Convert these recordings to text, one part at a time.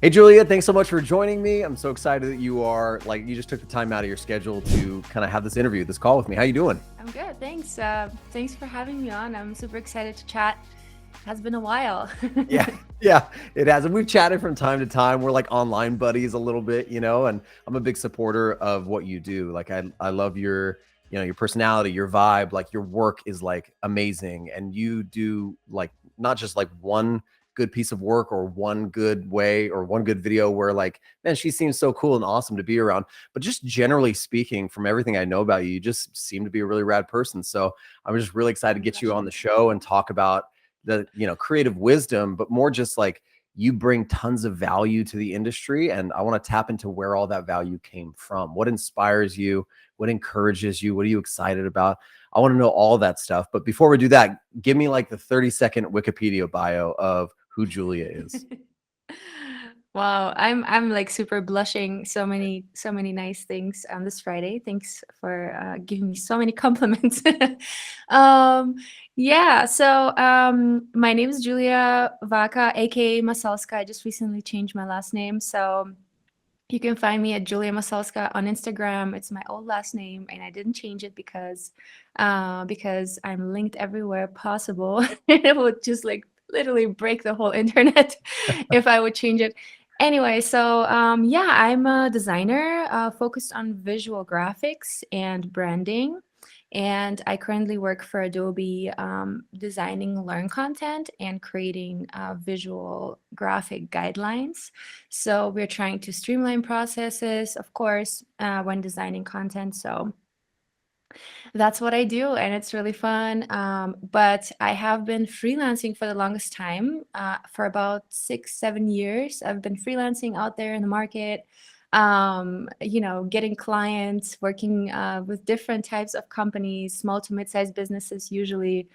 Hey, Julia, thanks so much for joining me. I'm so excited that you just took the time out of your schedule to kind of have this interview, this call with me. How you doing? I'm good, thanks. Thanks for having me on. I'm super excited to chat. Has been a while. Yeah, yeah, it has. And we've chatted from time to time. We're like online buddies a little bit, and I'm a big supporter of what you do. Like I love your personality, your vibe, like your work is like amazing. And you do like not just like one good piece of work or one good way or one good video where like, man, she seems so cool and awesome to be around. But just generally speaking, from everything I know about you, you just seem to be a really rad person. So I'm just really excited to get you on the Congratulations. show and talk about the creative wisdom, but more just like you bring tons of value to the industry, and I want to tap into where all that value came from. What inspires you? What encourages you? What are you excited about? I want to know all that stuff. But before we do that, give me like the 30-second Wikipedia bio of who Julia is. Wow, I'm like super blushing. So many nice things on this Friday. Thanks for giving me so many compliments. um, yeah, so my name is Julia Vaca, aka Masalska. I just recently changed my last name, so you can find me at Julia Masalska on Instagram. It's my old last name, and I didn't change it because I'm linked everywhere possible. It would just like literally break the whole internet if I would change it. Anyway, so yeah, I'm a designer focused on visual graphics and branding. And I currently work for Adobe designing learn content and creating visual graphic guidelines. So we're trying to streamline processes, of course, when designing content. So that's what I do, and it's really fun. But I have been freelancing for the longest time, for about 6, 7 years. I've been freelancing out there in the market, getting clients, working with different types of companies, small to mid-sized businesses usually,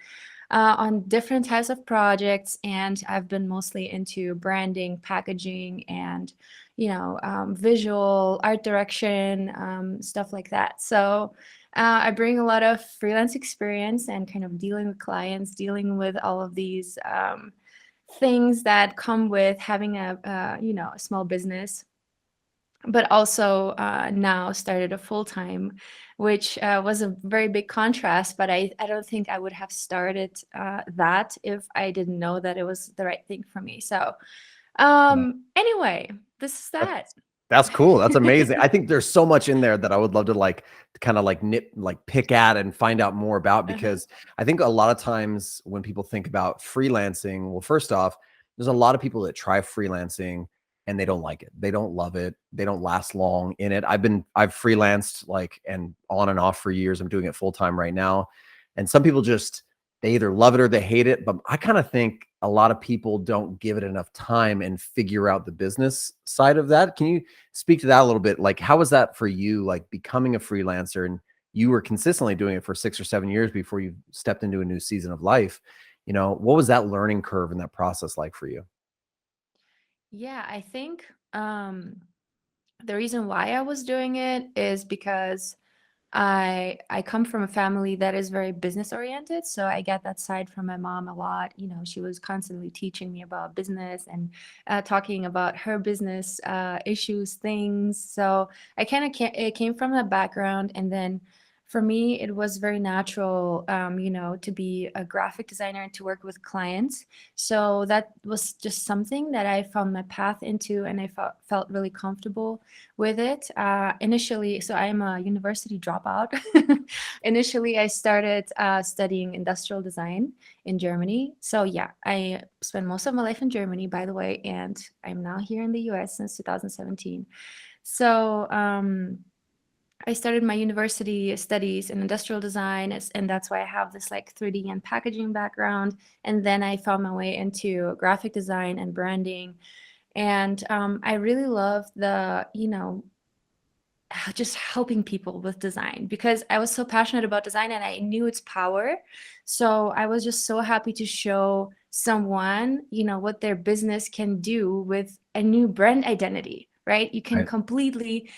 on different types of projects. And I've been mostly into branding, packaging, and visual art direction, stuff like that. So I bring a lot of freelance experience and kind of dealing with clients, dealing with all of these things that come with having a small business, but also now started a full time, which was a very big contrast. But I don't think I would have started that if I didn't know that it was the right thing for me. So anyway, this is that. That's cool. That's amazing. I think there's so much in there that I would love to like kind of like pick at and find out more about, Uh-huh. because I think a lot of times when people think about freelancing, well, first off, there's a lot of people that try freelancing and they don't like it. They don't love it. They don't last long in it. I've freelanced like and on and off for years. I'm doing it full time right now. And some people just they either love it or they hate it. But I kind of think a lot of people don't give it enough time and figure out the business side of that. Can you speak to that a little bit? Like, how was that for you, like becoming a freelancer, and you were consistently doing it for 6 or 7 years before you stepped into a new season of life? What was that learning curve and that process like for you? Yeah, I think the reason why I was doing it is because I come from a family that is very business oriented, so I get that side from my mom a lot. She was constantly teaching me about business and talking about her business issues, things. So I kind of it came from that background, and then for me, it was very natural, to be a graphic designer and to work with clients. So that was just something that I found my path into, and I felt really comfortable with it. Initially, so I am a university dropout. Initially, I started studying industrial design in Germany. So yeah, I spent most of my life in Germany, by the way, and I'm now here in the US since 2017. So I started my university studies in industrial design, and that's why I have this like 3D and packaging background. And then I found my way into graphic design and branding. And I really love just helping people with design because I was so passionate about design and I knew its power. So I was just so happy to show someone, what their business can do with a new brand identity, right? You can Right. completely,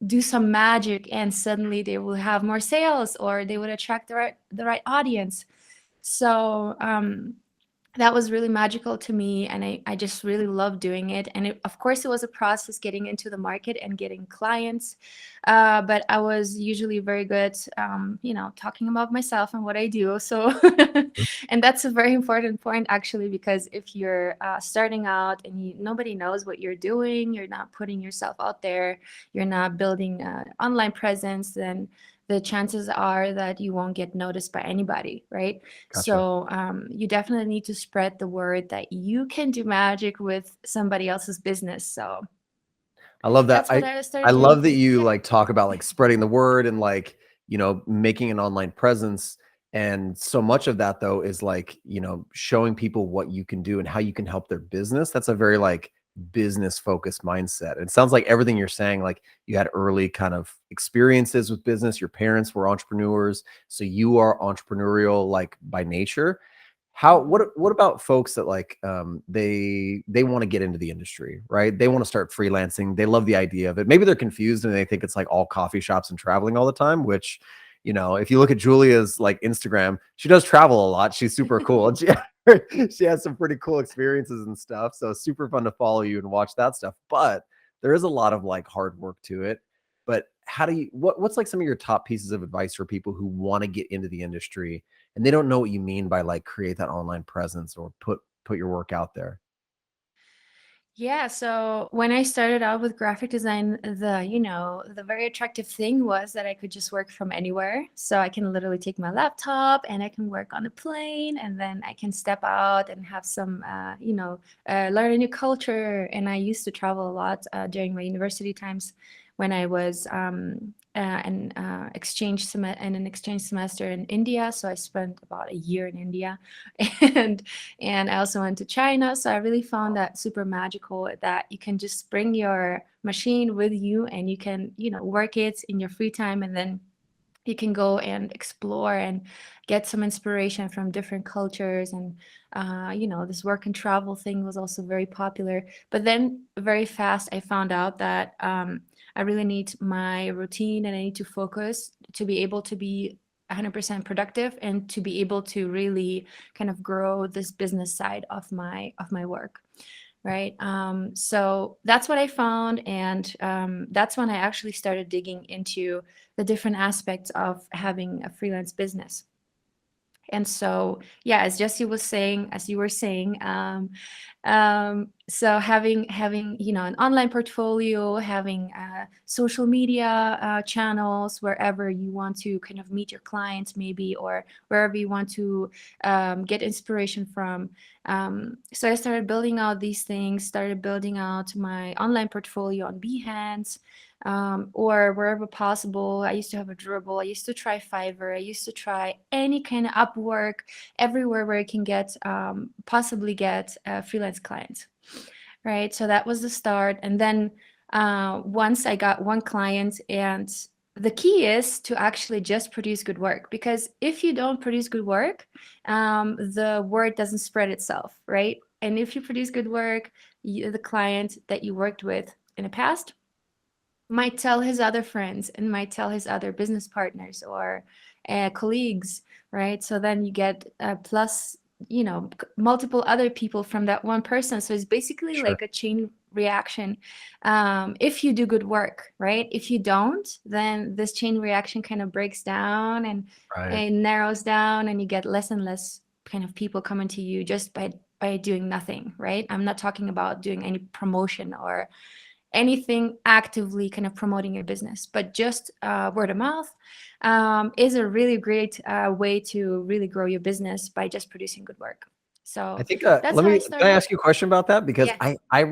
do some magic and suddenly they will have more sales or they would attract the right audience. So that was really magical to me, and I just really loved doing it. And of course it was a process getting into the market and getting clients, but I was usually very good, talking about myself and what I do. So and that's a very important point, actually, because if you're starting out and nobody knows what you're doing, you're not putting yourself out there, you're not building online presence, then the chances are that you won't get noticed by anybody, right? Gotcha. So you definitely need to spread the word that you can do magic with somebody else's business. So I love that. that's what I I started love doing. that you Yeah. like talk about like spreading the word and like, making an online presence. And so much of that though is like, showing people what you can do and how you can help their business. That's a very like business focused mindset. It sounds like everything you're saying, like you had early kind of experiences with business. Your parents were entrepreneurs. So you are entrepreneurial like by nature. How Mhm. what about folks that like they want to get into the industry, right? They want to start freelancing. They love the idea of it. Maybe they're confused and they think it's like all coffee shops and traveling all the time, which, if you look at Julia's like Instagram, she does travel a lot. She's super cool. And she has some pretty cool experiences and stuff. So it's super fun to follow you and watch that stuff. But there is a lot of like hard work to it. But how do you what's like some of your top pieces of advice for people who want to get into the industry and they don't know what you mean by like create that online presence or put your work out there? Yeah, so when I started out with graphic design, the very attractive thing was that I could just work from anywhere. So I can literally take my laptop and I can work on a plane, and then I can step out and have some, learn a new culture. And I used to travel a lot during my university times when I was in an exchange semester in India. So I spent about a year in India, and and I also went to China. So I really found that super magical that you can just bring your machine with you and you can, work it in your free time, and then you can go and explore and get some inspiration from different cultures. And this work and travel thing was also very popular. But then very fast I found out that I really need my routine and I need to focus to be able to be 100% productive and to be able to really kind of grow this business side of my work, right? So that's what I found, and that's when I actually started digging into the different aspects of having a freelance business. And so, yeah, as Jesse was saying, as you were saying, so having an online portfolio, having social media channels wherever you want to kind of meet your clients, maybe, or wherever you want to get inspiration from. So I started building out these things, started building out my online portfolio on Behance, or wherever possible. I used to have a Dribble. I used to try Fiverr. I used to try any kind of Upwork, everywhere where I can possibly get freelance clients, right? So that was the start. And then once I got one client, and the key is to actually just produce good work, because if you don't produce good work, the word doesn't spread itself, right? And if you produce good work, the client that you worked with in the past might tell his other friends and might tell his other business partners or colleagues, right? So then you get plus, multiple other people from that one person. So it's basically Sure. like a chain reaction. If you do good work, right? If you don't, then this chain reaction kind of breaks down Right. and narrows down, and you get less and less kind of people coming to you just by doing nothing, right? I'm not talking about doing any promotion or anything actively kind of promoting your business, but just word of mouth is a really great way to really grow your business by just producing good work. I So think, that's let how I me can I started. ask you a question about that? Because Yeah. I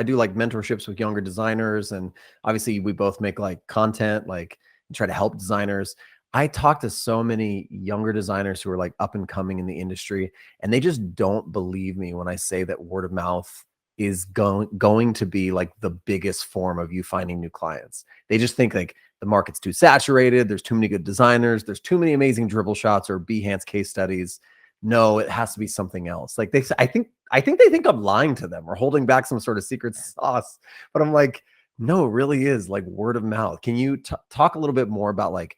do like mentorships with younger designers, and obviously we both make like content, like try to help designers. I talk to so many younger designers who are like up and coming in the industry, and they just don't believe me when I say that word of mouth is going to be like the biggest form of you finding new clients. They just think like the market's too saturated, there's too many good designers, there's too many amazing dribble shots or Behance case studies. No, it has to be something else. Like I think they think I'm lying to them or holding back some sort of secret sauce. But I'm like, no, it really is like word of mouth. Can you talk a little bit more about like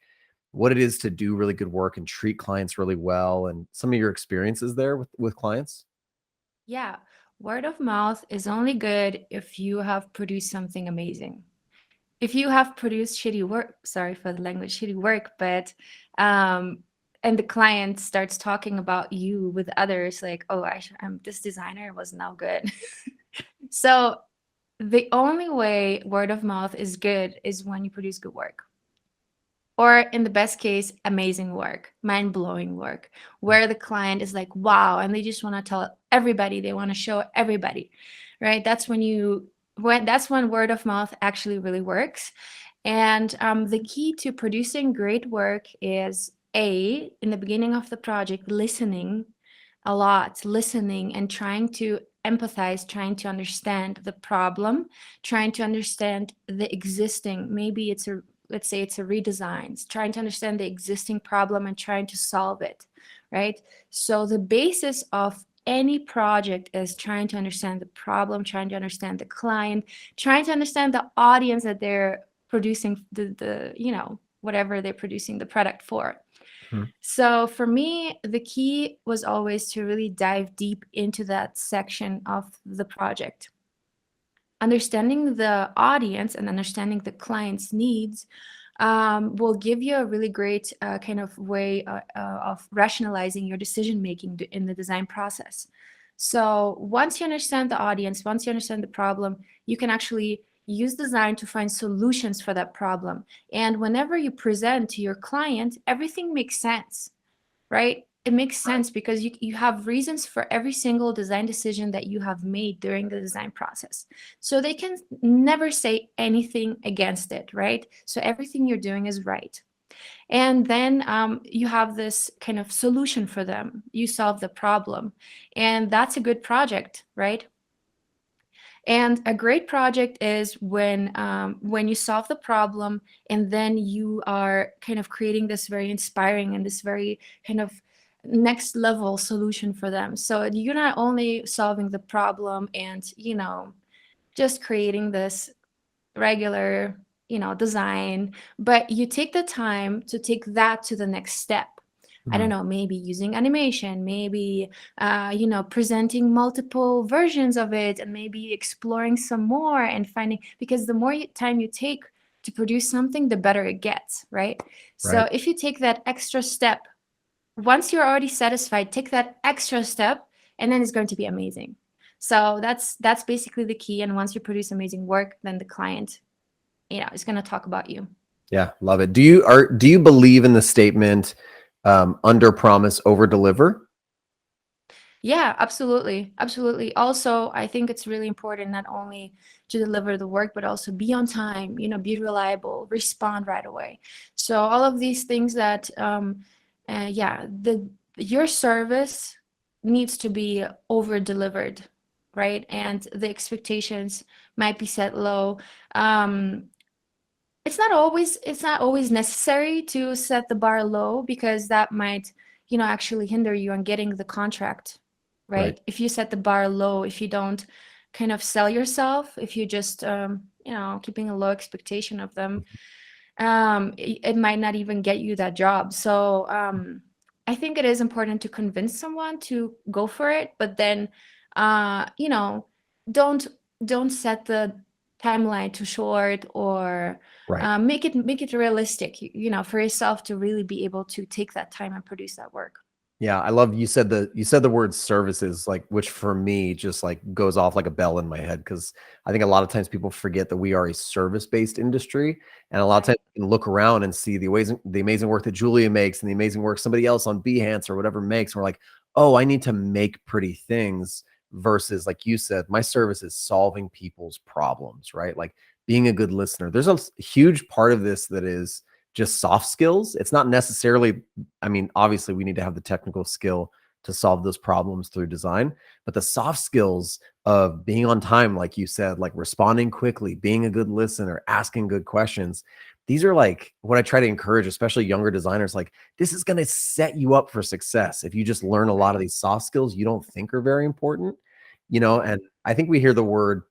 what it is to do really good work and treat clients really well and some of your experiences there with clients? Yeah, word of mouth is only good if you have produced something amazing. If you have produced shitty work, sorry for the language, shitty work, but and the client starts talking about you with others, like, oh, this designer was no good. So the only way word of mouth is good is when you produce good work. Or in the best case, amazing work, mind-blowing work, where the client is like, wow, and they just want to tell everybody, they want to show everybody, right? That's when word of mouth actually really works. And the key to producing great work is in the beginning of the project, listening a lot, listening and trying to empathize, trying to understand the problem, trying to understand the existing, maybe let's say it's a redesign, trying to understand the existing problem and trying to solve it, right? So the basis of any project is trying to understand the problem, trying to understand the client, trying to understand the audience that they're producing whatever they're producing the product for. Mhm. So for me, the key was always to really dive deep into that section of the project. Understanding the audience and understanding the client's needs will give you a really great kind of way of rationalizing your decision making in the design process. So once you understand the audience, once you understand the problem, you can actually use design to find solutions for that problem. And whenever you present to your client, everything makes sense, right? It makes sense because you have reasons for every single design decision that you have made during the design process. So they can never say anything against it, right? So everything you're doing is right. And then you have this kind of solution for them. You solve the problem. And that's a good project, right? And a great project is when you solve the problem and then you are kind of creating this very inspiring and this very kind of next level solution for them. So you're not only solving the problem and just creating this regular design, but you take the time to take that to the next step. I don't Mhm. know, maybe using animation, maybe presenting multiple versions of it, and maybe exploring some more and finding, because the more time you take to produce something, the better it gets, right? Right. So if you take that extra step, once you're already satisfied, take that extra step, and then it's going to be amazing. So that's basically the key. And once you produce amazing work, then the client is going to talk about you. Yeah, love it. Do you believe in the statement, under promise, over deliver? Yeah, absolutely. Absolutely. Also, I think it's really important not only to deliver the work, but also be on time, be reliable, respond right away. So all of these things that, yeah, your service needs to be over delivered, right? And the expectations might be set low. Um, it's not always necessary to set the bar low, because that might actually hinder you on getting the contract, Right. right? If you set the bar low, if you don't kind of sell yourself, if you just keeping a low expectation of them, it might not even get you that job. So I think it is important to convince someone to go for it, but then uh, you know don't don't set the timeline too short, or Right. make it realistic, for yourself to really be able to take that time and produce that work. Yeah, I love you said the word services, like, which for me just like goes off like a bell in my head, because I think a lot of times people forget that we are a service-based industry, and a lot of times Right. you can look around and see the amazing work that Julia makes and the amazing work somebody else on Behance or whatever makes. And we're like, oh, I need to make pretty things, versus like you said, my service is solving people's problems, right? Like being a good listener. There's a huge part of this that is just soft skills. It's not necessarily, I mean, obviously we need to have the technical skill to solve those problems through design, but the soft skills of being on time, like you said, like responding quickly, being a good listener, asking good questions. These are like what I try to encourage, especially younger designers. Like, this is going to set you up for success if you just learn a lot of Right. these soft skills you don't think are very important. Right. And I think we hear the word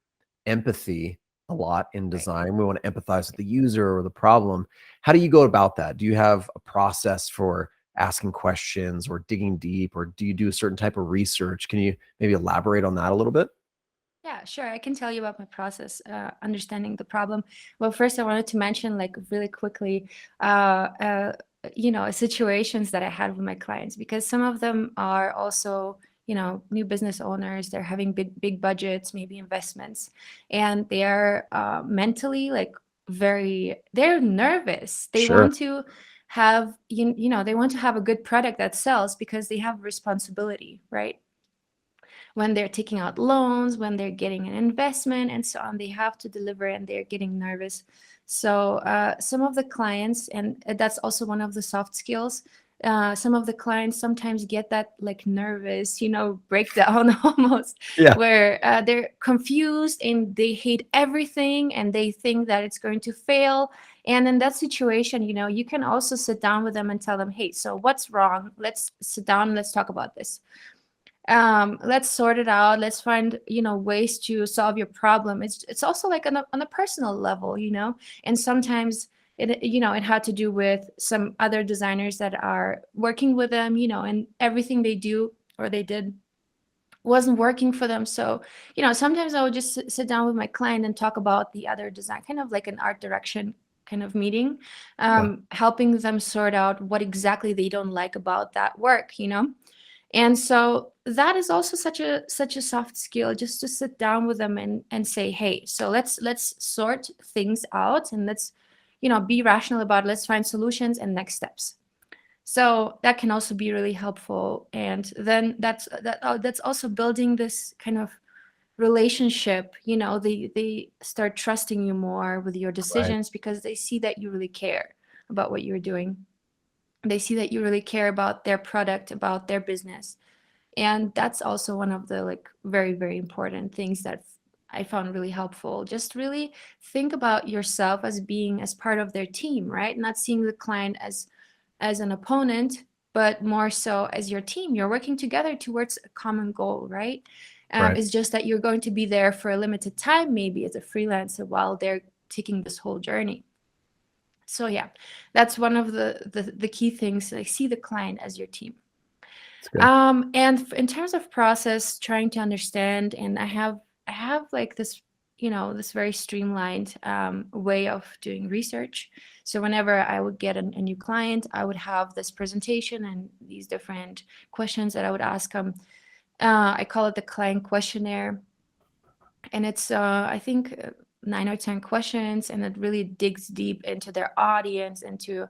empathy a lot in Right. design. We want to empathize with the user or the problem. How do you go about that? Do you have a process for asking questions or digging deep, or do you do a certain type of research? Can you maybe elaborate on that a little bit? Yeah, sure. I can tell you about my process, understanding the problem. Well, first, I wanted to mention, like, really quickly, uh, uh, situations that I had with my clients, because some of them are also, new business owners. They're having big budgets, maybe investments, and they are mentally, like, they're nervous. They Sure. want to have, they want to have a good product that sells because they have responsibility, right? When they're taking out loans, when they're getting an investment, and so on. They have to deliver and they're getting nervous. So some of the clients, and that's also one of the soft skills. Some of the clients sometimes get that, like, nervous, breakdown almost, Yeah. where they're confused and they hate everything and they think that it's going to fail. And in that situation, you can also sit down with them and tell them, hey, so what's wrong? Let's sit down, let's talk about this. Let's sort it out, let's find, ways to solve your problem. It's also like on a personal level, and sometimes it had to do with some other designers that are working with them, and everything they do or they did wasn't working for them. So, sometimes I would just sit down with my client and talk about the other design, kind of like an art direction kind of meeting, Yeah. helping them sort out what exactly they don't like about that work. And so that is also such a soft skill, just to sit down with them and say, hey, so let's sort things out, and let's, be rational about it. Let's find solutions and next steps. So that can also be really helpful. And then that's also building this kind of relationship. They start trusting you more with your Right. decisions because they see that you really care about what you're doing. They see that you really care about their product, about their business. And that's also one of the, like, very, very important things that I found really helpful. Just really think about yourself as being as part of their team, right? Not seeing the client as an opponent, but more so as your team. You're working together towards a common goal, right? Right. It's just that you're going to be there for a limited time, maybe as a freelancer, while they're taking this whole journey. So yeah, that's one of the key things. Like, see the client as your team. It's good. And in terms of process, trying to understand, and I have like this, this very streamlined way of doing research. So whenever I would get a new client, I would have this presentation and these different questions that I would ask them. I call it the client questionnaire, and it's I think 9 or 10 questions, and it really digs deep into their audience, into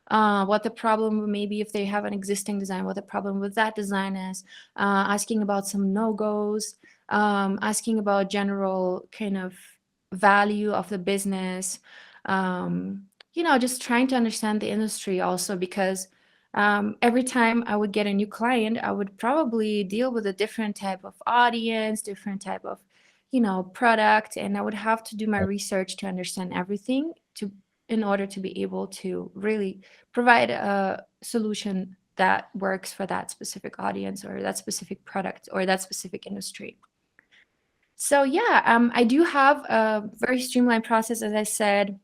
what the problem, maybe if they have an existing design, what the problem with that design is, asking about some no-goes, asking about general kind of value of the business, just trying to understand the industry also, because every time I would get a new client, I would probably deal with a different type of audience, different type of, product, and I would have to do my Right. research to understand everything, in order to be able to really provide a solution that works for that specific audience or that specific product or that specific industry. So yeah, I do have a very streamlined process, as I said,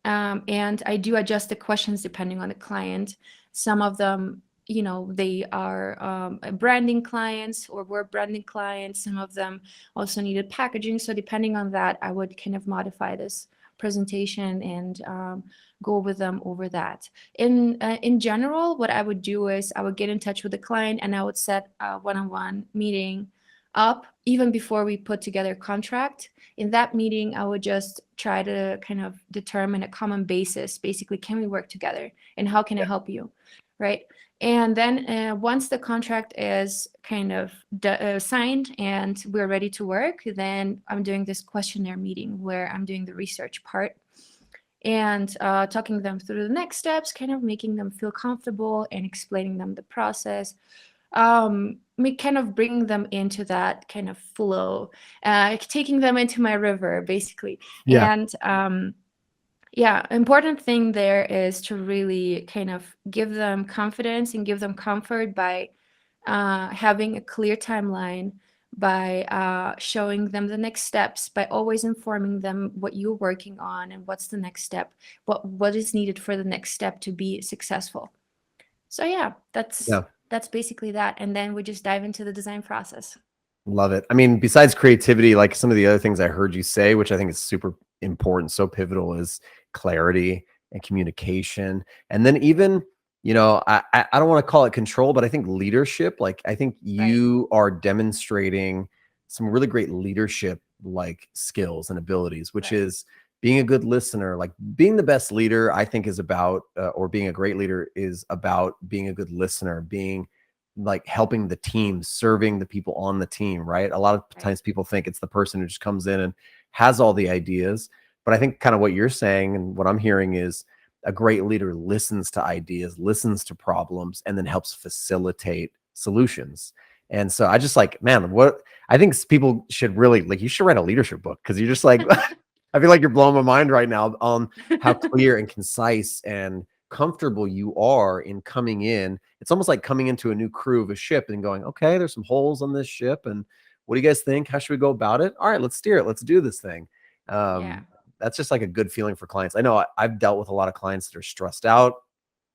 and I do adjust the questions depending on the client. Some of them, they are branding clients or were branding clients. Some of them also needed packaging. So depending on that, I would kind of modify this presentation and go with them over that. In general, what I would do is I would get in touch with the client and I would set a one-on-one meeting up even before we put together a contract. In that meeting, I would just try to kind of determine a common basis. Basically, can we work together and how can I help you? Right. And then once the contract is kind of signed and we're ready to work, then I'm doing this questionnaire meeting where I'm doing the research part and talking them through the next steps, kind of making them feel comfortable and explaining them the process, me kind of bringing them into that kind of flow, taking them into my river, basically. Yeah. And yeah, important thing there is to really kind of give them confidence and give them comfort by having a clear timeline, by showing them the next steps, by always informing them what you're working on and what's the next step, what is needed for the next step to be successful. So yeah, Yeah. that's basically that. And then we just dive into the design process. Love it. I mean, besides creativity, like some of the other things I heard you say, which I think is super important, so pivotal, is clarity and communication. And then even, I don't want to call it control, but I think leadership. Like I think Right. you are demonstrating some really great leadership like skills and abilities, which Right. is being a good listener. Like being the best leader, I think is about, or being a great leader is about being a good listener, being like helping the team, serving the people on the team, right? A lot of Right. times people think it's the person who just comes in and has all the ideas. But I think kind of what you're saying and what I'm hearing is a great leader listens to ideas, listens to problems, and then helps facilitate solutions. And so I just like, man, what I think people should really like, you should write a leadership book because you're just like, I feel like you're blowing my mind right now on how clear and concise and comfortable you are in coming in. It's almost like coming into a new crew of a ship and going, okay, there's some holes on this ship. And what do you guys think? How should we go about it? All right, let's steer it. Let's do this thing. Yeah. That's just like a good feeling for clients. I know I've dealt with a lot of clients that are stressed out.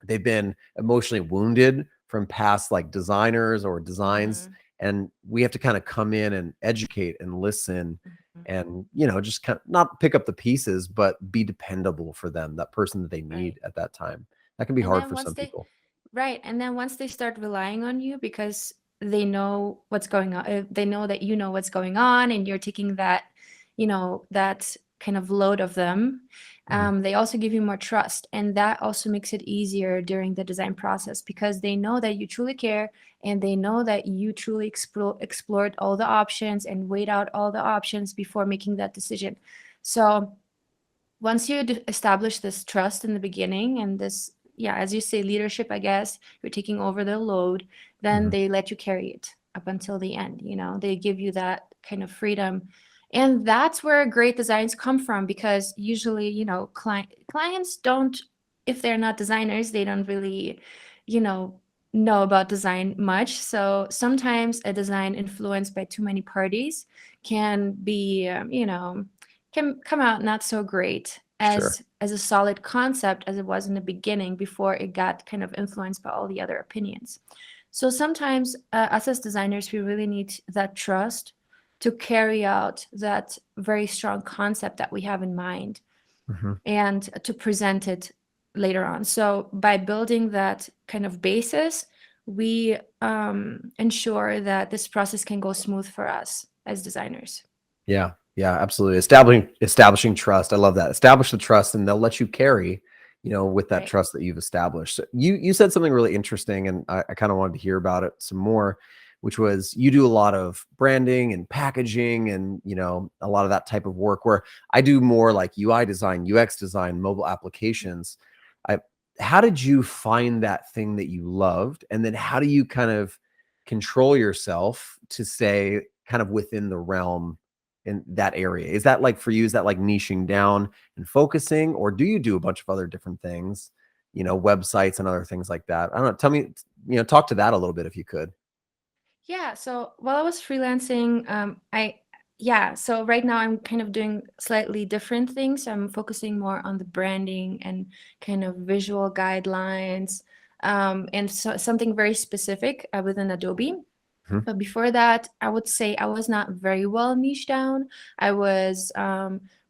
They've been emotionally wounded from past like designers or designs. Hmm. And we have to kind of come in and educate and listen Hmm. and, just kind of not pick up the pieces, but be dependable for them, that person that they Right. need at that time. That can be And hard then for once some they people. Right. And then once they start relying on you because they know what's going on, they know that you know what's going on and you're taking that, that kind of load of them, Mhm. they also give you more trust. And that also makes it easier during the design process because they know that you truly care and they know that you truly explored all the options and weighed out all the options before making that decision. So once you establish this trust in the beginning and this, yeah, as you say, leadership, I guess you're taking over the load, then Mhm. they let you carry it up until the end. They give you that kind of freedom. And that's where great designs come from because usually, clients don't, if they're not designers, they don't really, you know about design much. So sometimes a design influenced by too many parties can be, can come out not so great Sure. as a solid concept as it was in the beginning before it got kind of influenced by all the other opinions. So sometimes us as designers, we really need that trust to carry out that very strong concept that we have in mind Mhm. and to present it later on. So by building that kind of basis, we ensure that this process can go smooth for us as designers. Yeah. Yeah, absolutely. Establishing trust. I love that. Establish the trust and they'll let you carry, with that Right. trust that you've established. So you said something really interesting and I kind of wanted to hear about it some more, which was you do a lot of branding and packaging and, a lot of that type of work where I do more like UI design, UX design, mobile applications. I How did you find that thing that you loved? And then how do you kind of control yourself to stay kind of within the realm in that area? Is that like for you, is that like niching down and focusing, or do you do a bunch of other different things, websites and other things like that? I don't know. Tell me, talk to that a little bit if you could. Yeah, so while I was freelancing, so right now I'm kind of doing slightly different things. I'm focusing more on the branding and kind of visual guidelines, and so something very specific within Adobe. Mhm. But before that, I would say I was not very well niche down. I was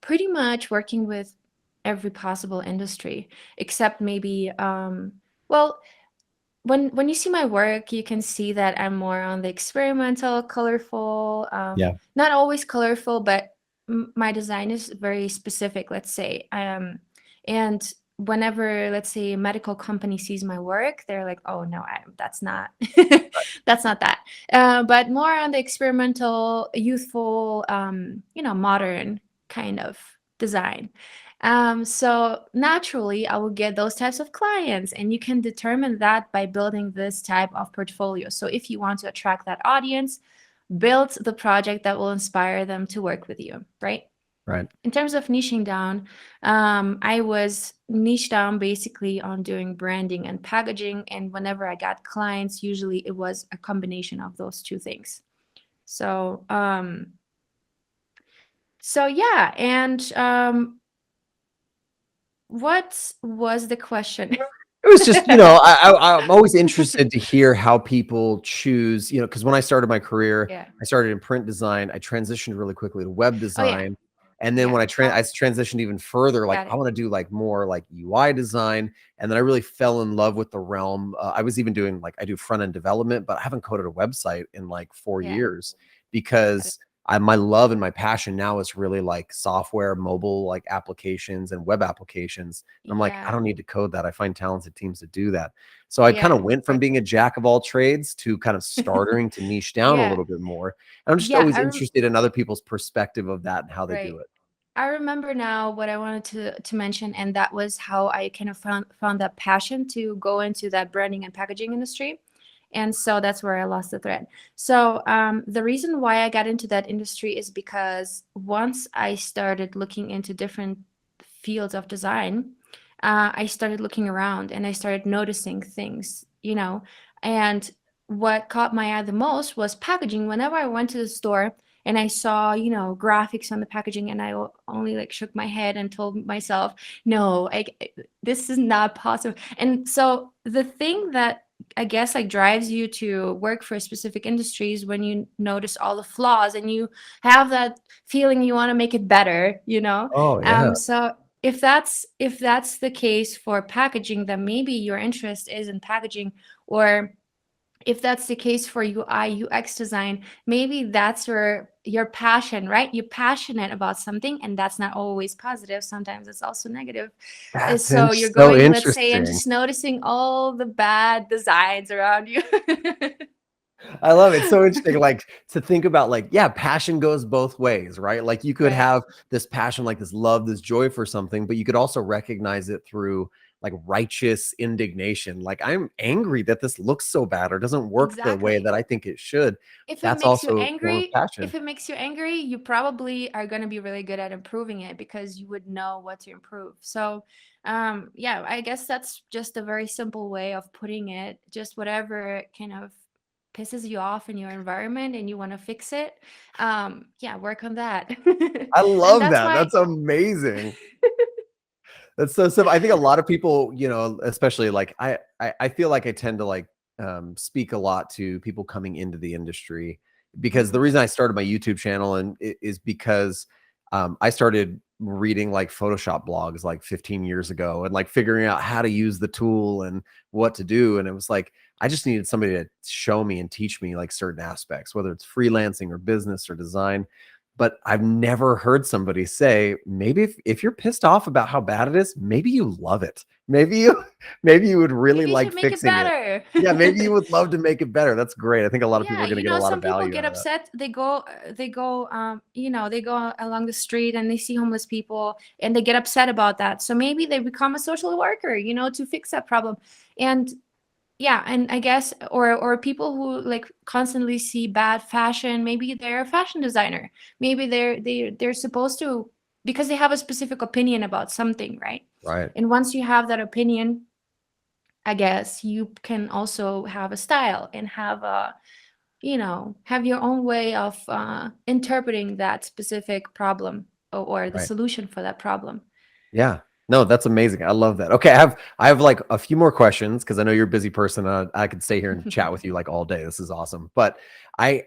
pretty much working with every possible industry, except maybe, well, when you see my work, you can see that I'm more on the experimental, colorful, Yeah. not always colorful, but my design is very specific, let's say. And whenever, let's say, a medical company sees my work, they're like, "Oh no, that's not, that's not that." But more on the experimental, youthful, modern kind of design. So naturally, I will get those types of clients, and you can determine that by building this type of portfolio. So if you want to attract that audience, build the project that will inspire them to work with you, right? Right. In terms of niching down, I was niche down basically on doing branding and packaging. And whenever I got clients, usually it was a combination of those two things. So, so yeah. And what was the question? It was just, I'm always interested to hear how people choose, because when I started my career, Yeah. I started in print design. I transitioned really quickly to web Oh yeah. design. And then Yeah. when I transitioned even further, like Got I it. want to do like more like UI design. And then I really fell in love with the realm. I was even doing like, I do front end development, but I haven't coded a website in like four Yeah. years Got it. because my love and my passion now is really like software, mobile, like applications and web applications. I'm like, I Yeah. don't need to code that. I find talented teams to do that. So I kind Yeah. of went from Right. being a jack of all trades to kind of starting to niche down a Yeah. little bit more. And I'm just Yeah. always interested in other people's perspective of that and how they do Right. it. I remember now what I wanted to mention, and that was how I kind of found that passion to go into that branding and packaging industry. And so that's where I lost the thread. So the reason why I got into that industry is because once I started looking into different fields of design, I started looking around and I started noticing things, and what caught my eye the most was packaging. Whenever I went to the store and I saw, graphics on the packaging, and I only like shook my head and told myself, no, this is not possible. And so the thing that I guess like drives you to work for a specific industry is when you notice all the flaws and you have that feeling you want to make it better, Oh, yeah. so if that's the case for packaging, then maybe your interest is in packaging. Or if that's the case for UI UX design, maybe that's your passion, right? You're passionate about something, and that's not always positive. Sometimes it's also negative. That's So you're so going, let's say, and interesting. just noticing all the bad designs around you. I love it. It's so interesting, like to think about, like, yeah, passion goes both ways, right? Like you could Right. have this passion, like this love, this joy for something, but you could also recognize it through like righteous indignation. Like I'm angry that this looks so bad or doesn't work the way Exactly. that I think it should. If it That's makes you also a form of angry, passion. you probably are going to be really good at improving it because you would know what to improve. So, yeah, I guess that's just a very simple way of putting it. Just whatever kind of pisses you off in your environment and you want to fix it, yeah, work on that. I And love that's that. why. That's amazing. That's so simple. I think a lot of people, especially like I feel like I tend to like speak a lot to people coming into the industry because the Mhm. reason I started my YouTube channel is because I started reading like Photoshop blogs like 15 years ago and like figuring out how to use the tool and what to do. And it was like I just needed somebody to show me and teach me like certain aspects, whether it's freelancing or business or design. But I've never heard somebody say, maybe if you're pissed off about how bad it is, maybe you love it. Maybe you maybe you would really Maybe you like should make it fixing it. better. Yeah, maybe you would love to make it better. That's great. I think a lot of people Yeah, are going to get a lot of some people value get out of that. upset. They go along the street and they see homeless people and they get upset about that. So maybe they become a social worker, to fix that problem. And yeah, and I guess, or people who like constantly see bad fashion, maybe they're a fashion designer. Maybe they're supposed to, because they have a specific opinion about something, right? Right. And once you have that opinion, I guess you can also have a style and have your own way of interpreting that specific problem, or the Right. solution for that problem. Yeah. No, that's amazing. I love that. Okay, I have like a few more questions because I know you're a busy person. I could stay here and chat with you like all day. This is awesome. But I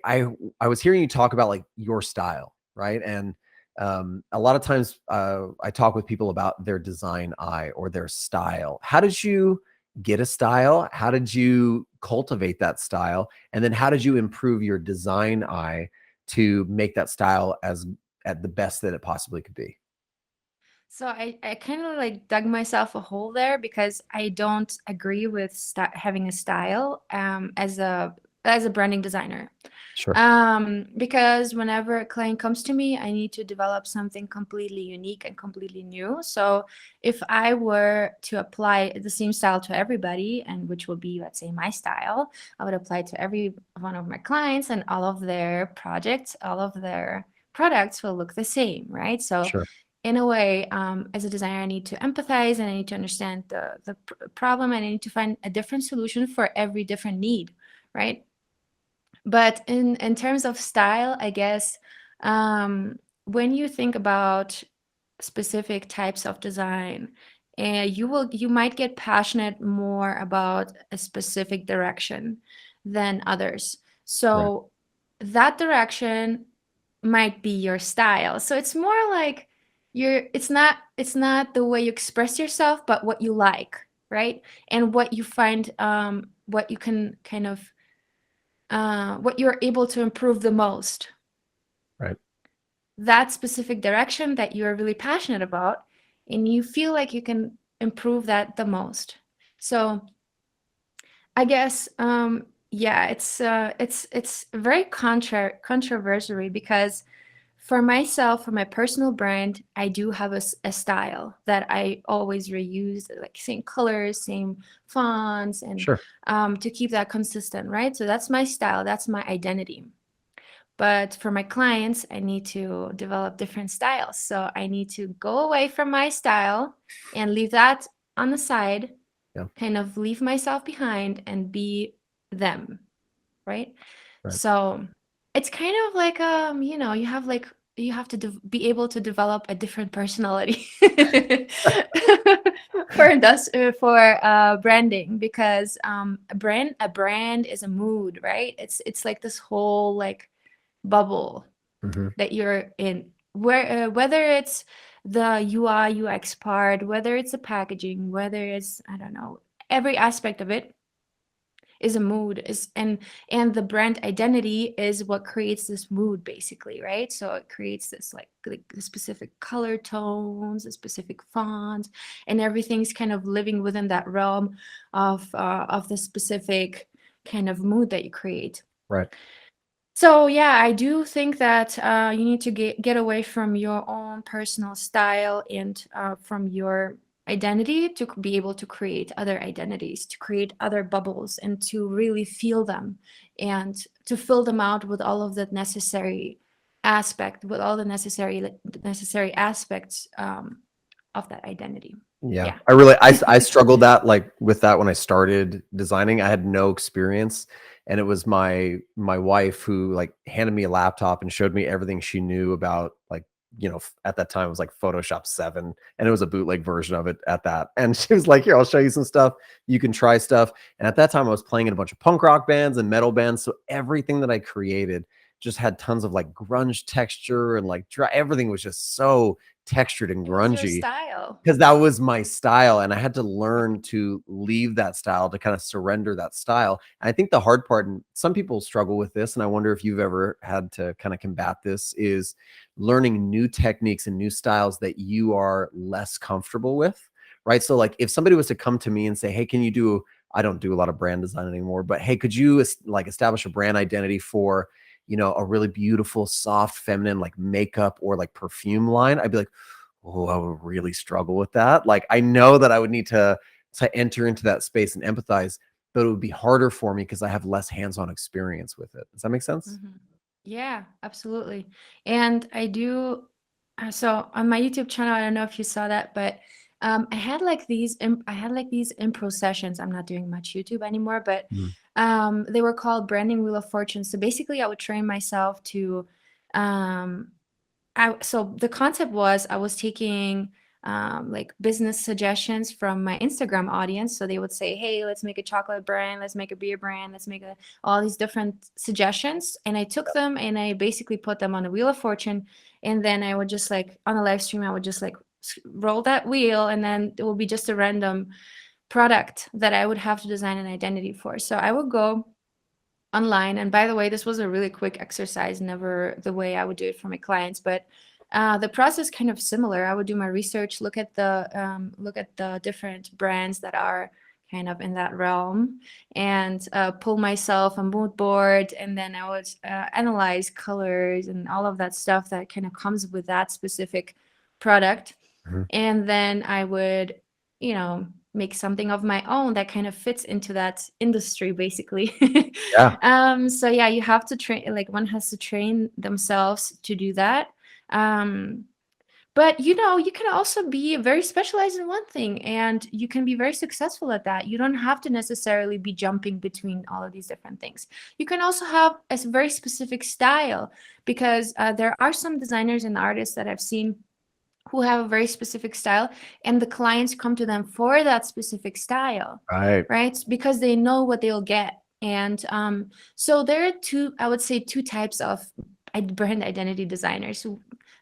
was hearing you talk about like your style, right? And a lot of times I talk with people about their design eye or their style. How did you get a style? How did you cultivate that style? And then how did you improve your design eye to make that style as at the best that it possibly could be? So I kind of like dug myself a hole there because I don't agree with having a style as a branding designer. Sure. Because whenever a client comes to me, I need to develop something completely unique and completely new. So if I were to apply the same style to everybody, and which would be, let's say, my style, I would apply to every one of my clients, and all of their projects, all of their products will look the same, right? So Sure. in a way, as a designer, I need to empathize and I need to understand the problem, and I need to find a different solution for every different need, right? But in terms of style, I guess, when you think about specific types of design, and you might get passionate more about a specific direction than others. Right. So that direction might be your style. So it's more like it's not the way you express yourself, but what you like, right? And what you find, what you can kind of what you're able to improve the most. Right. That specific direction that you're really passionate about, and you feel like you can improve that the most. So I guess, yeah, it's very controversial because for myself, for my personal brand, I do have a style that I always reuse, like same colors, same fonts, and Sure. to keep that consistent, right? So that's my style, that's my identity. But for my clients, I need to develop different styles. So I need to go away from my style and leave that on the side, Yeah. kind of leave myself behind and be them, right? Right. So it's kind of like, you have to be able to develop a different personality for branding, because a brand is a mood, right? It's like this whole like bubble Hmm. that you're in, where whether it's the UI UX part, whether it's the packaging, whether it's, I don't know, every aspect of it is a mood, is and the brand identity is what creates this mood basically, right? So it creates this like the specific color tones, the specific fonts, and everything's kind of living within that realm of the specific kind of mood that you create. Right. So yeah, I do think that you need to get away from your own personal style and from your identity to be able to create other identities, to create other bubbles, and to really feel them, and to fill them out with all of the necessary with all the necessary aspects of that identity. Yeah, Yeah. I struggled that like with that when I started designing. I had no experience, and it was my wife who like handed me a laptop and showed me everything she knew about, like, at that time it was like Photoshop 7, and it was a bootleg version of it at that. And she was like, "Here, I'll show you some stuff. You can try stuff." And at that time I was playing in a bunch of punk rock bands and metal bands, so everything that I created just had tons of like grunge texture, and like everything was just so textured and It was your grungy style. because that was my style, and I had to learn to leave that style, to kind of surrender that style. And I think the hard part, and some people struggle with this, and I wonder if you've ever had to kind of combat this, is learning new techniques and new styles that you are less comfortable with, right? So like if somebody was to come to me and say, "Hey, can you do," I don't do a lot of brand design anymore, but hey, could you like establish a brand identity for, a really beautiful, soft, feminine, like makeup or like perfume line? I'd be like, oh, I would really struggle with that. Like, I know that I would need to enter into that space and empathize, but it would be harder for me because I have less hands-on experience with it. Does that make sense? Mhm. Yeah, absolutely. And I do, so on my YouTube channel, I don't know if you saw that, but I had like these improv sessions. I'm not doing much YouTube anymore, but Mhm. they were called Branding Wheel of Fortune. So basically, I would train myself to um, so the concept was I was taking like business suggestions from my Instagram audience. So they would say, "Hey, let's make a chocolate brand, let's make a beer brand, let's make all these different suggestions." And I took them and I basically put them on the Wheel of Fortune. And then I would just like on a live stream, I would just like roll that wheel, and then it will be just a random product that I would have to design an identity for. So I would go online. And by the way, this was a really quick exercise, never the way I would do it for my clients, but the process kind of similar. I would do my research, look at the different brands that are kind of in that realm, and pull myself a mood board, and then I would analyze colors and all of that stuff that kind of comes with that specific product. Mhm. And then I would, make something of my own that kind of fits into that industry basically. Yeah. So yeah, you have to train, like one has to train themselves to do that. um but you can also be very specialized in one thing, and you can be very successful at that. You don't have to necessarily be jumping between all of these different things. You can also have a very specific style, because there are some designers and artists that I've seen who have a very specific style, and the clients come to them for that specific style, Right. right? Because they know what they'll get. And so there are two, I would say, two types of brand identity designers.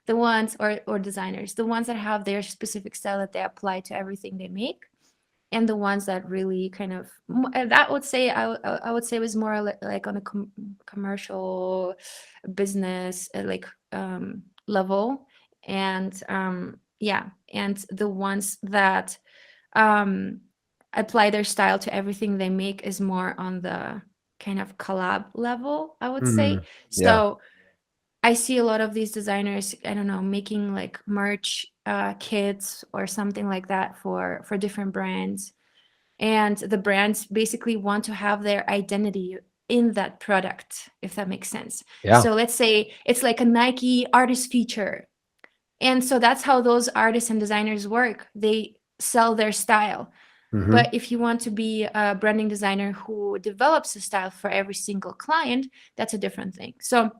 The ones, or designers, the ones that have their specific style that they apply to everything they make, and the ones that really kind of, that would say, I would say was more like on a commercial business like level. And yeah, and the ones that um apply their style to everything they make is more on the kind of collab level, I would say. Mhm. Yeah. So I see a lot of these designers, I don't know, making like merch kits or something like that for different brands, and the brands basically want to have their identity in that product, if that makes sense. Yeah. So let's say it's like a Nike artist feature, and so that's how those artists and designers work. They sell their style. Hmm. But if you want to be a branding designer who develops a style for every single client, that's a different thing. So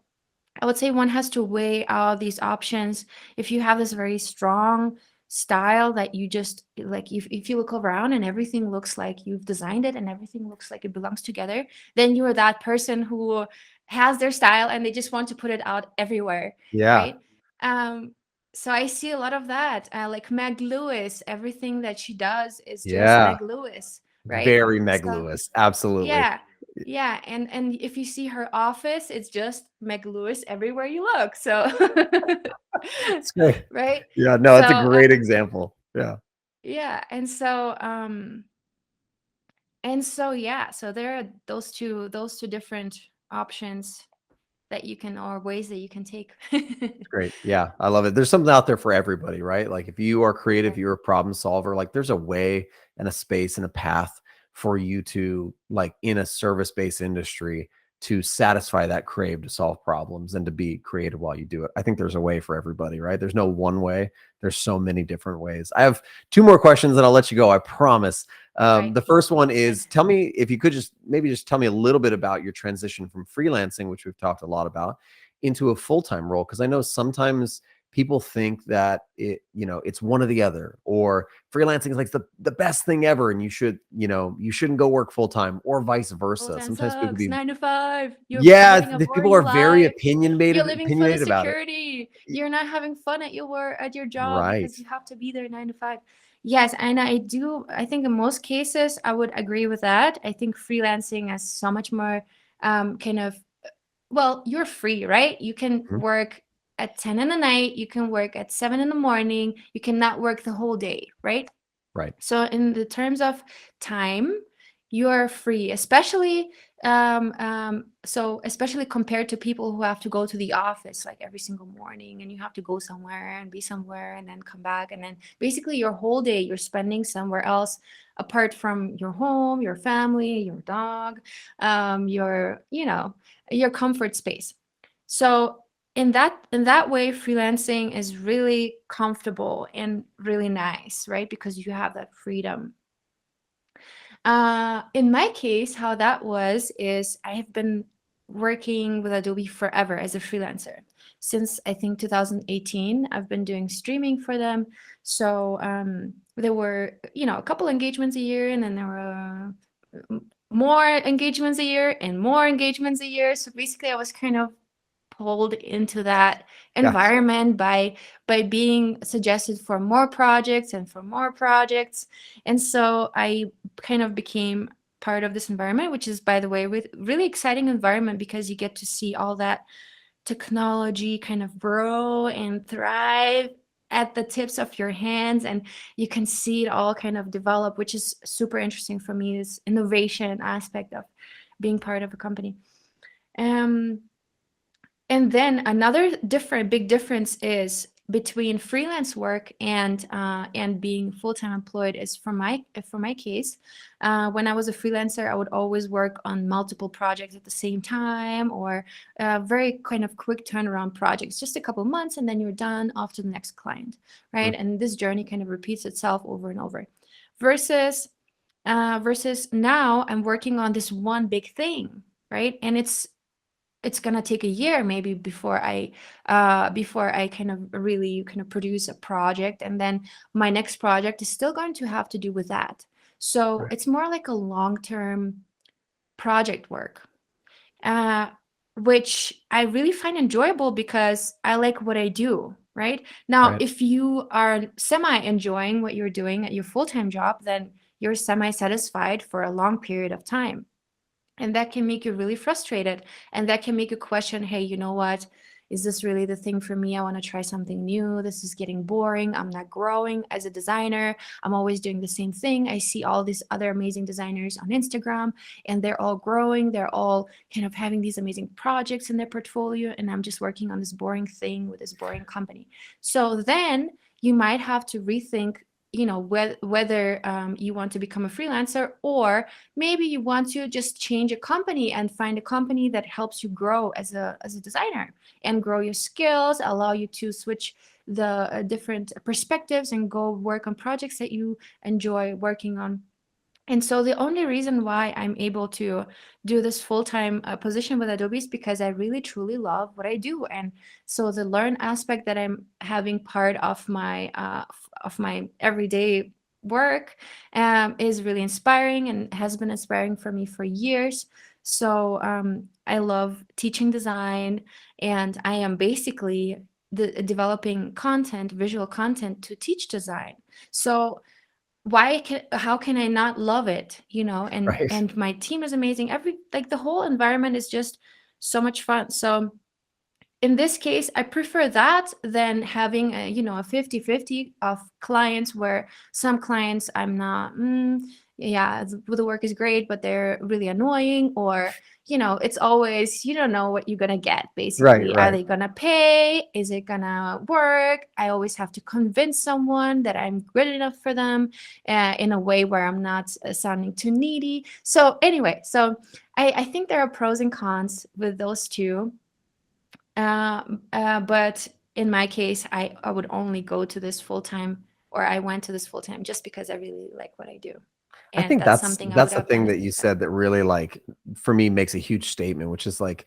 I would say one has to weigh out these options. If you have this very strong style that you just like, if you look around and everything looks like you've designed it and everything looks like it belongs together, then you are that person who has their style and they just want to put it out everywhere, Yeah. right? Um, so I see a lot of that. Like Meg Lewis, everything that she does is just Yeah. Meg Lewis, right? Very Meg So Lewis. Absolutely. yeah. Yeah, and if you see her office, it's just Meg Lewis everywhere you look. So It's great. right? Yeah. No, So it's a great example. Yeah. yeah, and so yeah, so there are those two different options that you can, or ways that you can take. Great. Yeah, I love it. There's something out there for everybody, right? Like if you are creative, Right. you're a problem solver, like there's a way and a space and a path for you to like in a service-based industry to satisfy that crave to solve problems and to be creative while you do it. I think there's a way for everybody, right? There's no one way. There's so many different ways. I have two more questions and I'll let you go, I promise. Right. The first one Good. is tell me if you could just maybe just tell me a little bit about your transition from freelancing, which we've talked a lot about, into a full-time role, because I know sometimes people think that it's one or the other, or freelancing is like the best thing ever and you shouldn't go work full-time, or vice Full versa. time Sometimes people sucks. be 9 to 5. You're yeah, living a people boring are very life. You're opinionated living for the about it. security. You're not having fun at your work, at your job, Right. because you have to be there 9 to 5. Yes, and I think in most cases I would agree with that. I think freelancing is so much more kind of, well, you're free, right? You can Mhm. work at 10 in the night, you can work at 7 in the morning, you cannot work the whole day, right? Right. So in the terms of time, you are free, especially so especially compared to people who have to go to the office like every single morning, and you have to go somewhere and be somewhere and then come back, and then basically your whole day you're spending somewhere else apart from your home, your family, your dog, your your comfort space. So in that way, freelancing is really comfortable and really nice, right? Because you have that freedom. In my case, how that was is I have been working with Adobe forever as a freelancer. Since I think 2018, I've been doing streaming for them. So there were, a couple engagements a year, and then there were more engagements a year and more engagements a year. So basically, I was kind of pulled into that Yeah. environment by being suggested for more projects and for more projects. And so I kind of became part of this environment, which is, by the way, with really exciting environment, because you get to see all that technology kind of grow and thrive at the tips of your hands, and you can see it all kind of develop, which is super interesting for me, this innovation aspect of being part of a company. um and then another big difference is between freelance work and being full-time employed is, for my case, when I was a freelancer, I would always work on multiple projects at the same time, or very kind of quick turnaround projects, just a couple months and then you're done, off to the next client, Mm. right? And this journey kind of repeats itself over and over. Versus now I'm working on this one big thing, right? And it's gonna take a year maybe before I kind of really kind of produce a project, and then my next project is still going to have to do with that. So Right. it's more like a long-term project work, uh, which I really find enjoyable because I like what I do. Right now, Right. if you are semi enjoying what you're doing at your full-time job, then you're semi satisfied for a long period of time, and that can make you really frustrated, and that can make you question, hey, you know what, is this really the thing for me? I want to try something new. This is getting boring. I'm not growing as a designer. I'm always doing the same thing. I see all these other amazing designers on Instagram, and they're all growing. They're all kind of having these amazing projects in their portfolio, and I'm just working on this boring thing with this boring company. So then you might have to rethink, whether you want to become a freelancer, or maybe you want to just change a company and find a company that helps you grow as a designer and grow your skills, allow you to switch the different perspectives and go work on projects that you enjoy working on. And so the only reason why I'm able to do this full-time position with Adobe is because I really truly love what I do. And so the learn aspect that I'm having part of my everyday work is really inspiring and has been inspiring for me for years. So I love teaching design, and I am basically developing content, visual content to teach design. So how can I not love it, and Right. my team is amazing. Like the whole environment is just so much fun. So in this case, I prefer that than having a 50-50 of clients, where some clients I'm not, yeah, the work is great, but they're really annoying, or it's always, you don't know what you're gonna get. Right. Basically, are Right. they gonna pay? Is it gonna work? I always have to convince someone that I'm good enough for them, in a way where I'm not sounding too needy. So anyway, so I think there are pros and cons with those two. But in my case, I would only go to this full time, or I went to this full time just because I really like what I do. I And think that's that's something I would that's the have thing done that in you full-time. said that really, like, for me, makes a huge statement, which is like,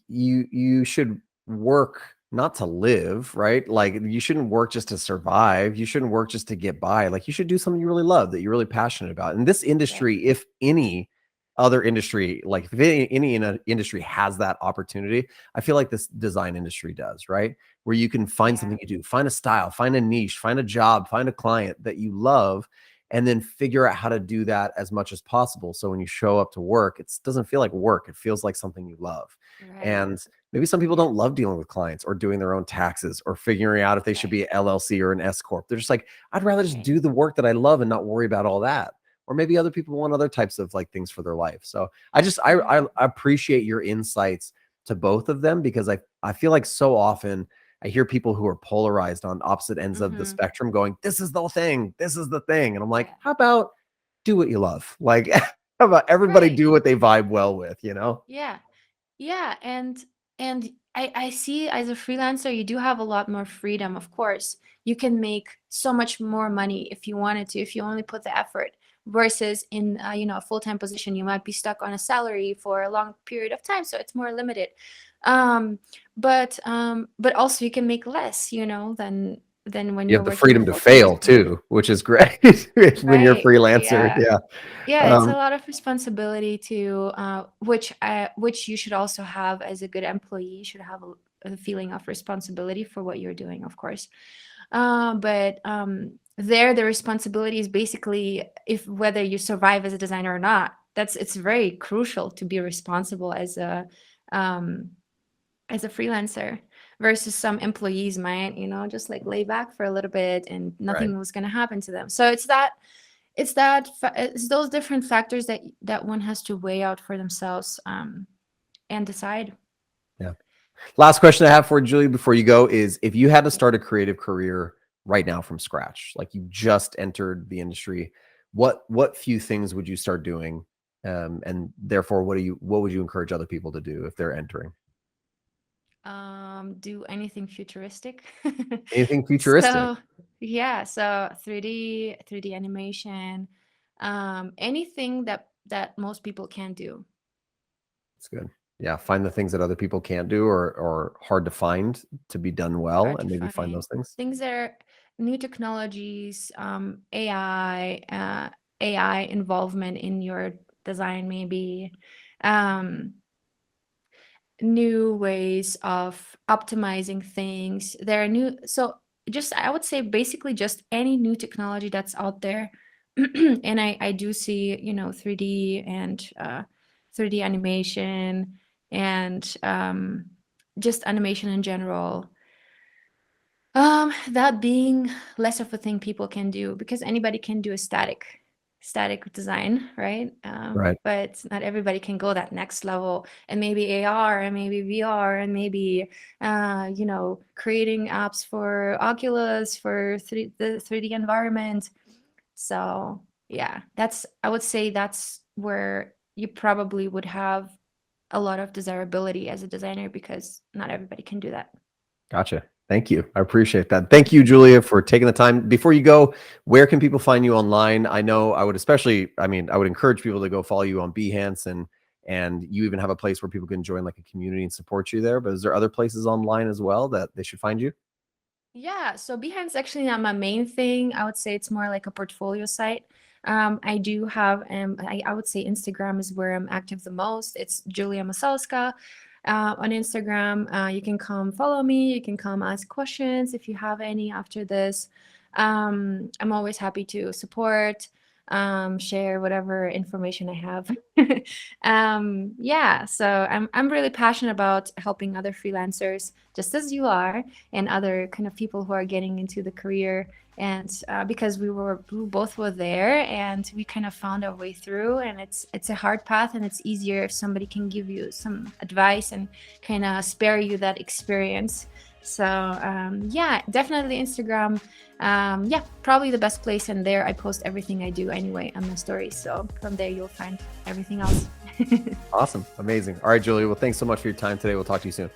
you should work not to live, right? Like, you shouldn't work just to survive. You shouldn't work just to get by. Like, you should do something you really love, that you're really passionate about. And this Right. industry, if any other industry, like if any industry has that opportunity, I feel like this design industry does, right? Where you can find Yeah. something you do, find a style, find a niche, find a job, find a client that you love, and then figure out how to do that as much as possible. So when you show up to work, it doesn't feel like work. It feels like something you love. Right. And maybe some people Yeah. don't love dealing with clients or doing their own taxes or figuring out if they should Right. be an LLC or an S corp. They're just like, I'd rather just Right. do the work that I love and not worry about all that. Or maybe other people want other types of like things for their life. So I Yeah. appreciate your insights to both of them, because I feel like so often I hear people who are polarized on opposite ends of the Mm-hmm. spectrum going, this is the thing, this is the thing. And I'm like, Yeah. how about do what you love? Like, how about everybody Right. do what they vibe well with, you know? Yeah. Yeah, and I see, as a freelancer, you do have a lot more freedom, of course. You can make so much more money if you wanted to, if you only put the effort. Versus in a full-time position, you might be stuck on a salary for a long period of time, so it's more limited. Um, but also you can make less, than when You you're have the working a freedom to full-time fail position. too, which is great when you're a Right. freelancer. Yeah. Yeah. Yeah, it's a Um, lot of responsibility to which you should also have as a good employee. You should have a feeling of responsibility for what you're doing, of course. But there, the responsibility is basically if whether you survive as a designer or not. It's very crucial to be responsible um, as a freelancer, versus some employees might, just like lay back for a little bit and right. nothing was going to happen to them. So it's those different factors that one has to weigh out for themselves, and decide. Yeah. Last question I have for you, Julie, before you go, is if you had to Yeah. start a creative career right now from scratch, like you just entered the industry, what few things would you start doing? And therefore, what would you encourage other people to do if they're entering? Do anything futuristic. Anything futuristic. So yeah, so 3D animation, anything that most people can do. That's good. Yeah, find the things that other people can't do or hard to find to be done well, Hard and to maybe find find those things. things that are new technologies, AI involvement in your design, maybe. Um, New ways of optimizing things. There are new, so just I would say basically just any new technology that's out there. And I do see, 3D and 3D animation and just animation in general. That being less of a thing people can do because anybody can do a static design, right? Right. But not everybody can go that next level, and maybe AR and maybe VR and maybe creating apps for Oculus for the 3D environment. So yeah, I would say that's where you probably would have a lot of desirability as a designer because not everybody can do that. Gotcha. Thank you. I appreciate that. Thank you, Julia, for taking the time. Before you go, where can people find you online? I know I would I would encourage people to go follow you on Behance, and you even have a place where people can join like a community and support you there. But is there other places online as well that they should find you? Yeah, so Behance is actually not my main thing. I would say it's more like a portfolio site. I do have, I would say Instagram is where I'm active the most. It's Julia Masalska on Instagram. You can come follow me. You can come ask questions if you have any after this. I'm always happy to support, share whatever information I have. Yeah, so I'm really passionate about helping other freelancers, just as you are, and other kind of people who are getting into the career. And because we both were there, and we kind of found our way through. And it's a hard path, and it's easier if somebody can give you some advice and kind of spare you that experience. So yeah, definitely Instagram. Yeah, probably the best place. And there I post everything I do anyway on my stories. So from there you'll find everything else. Awesome. Amazing. All right, Julia. Well, thanks so much for your time today. We'll talk to you soon.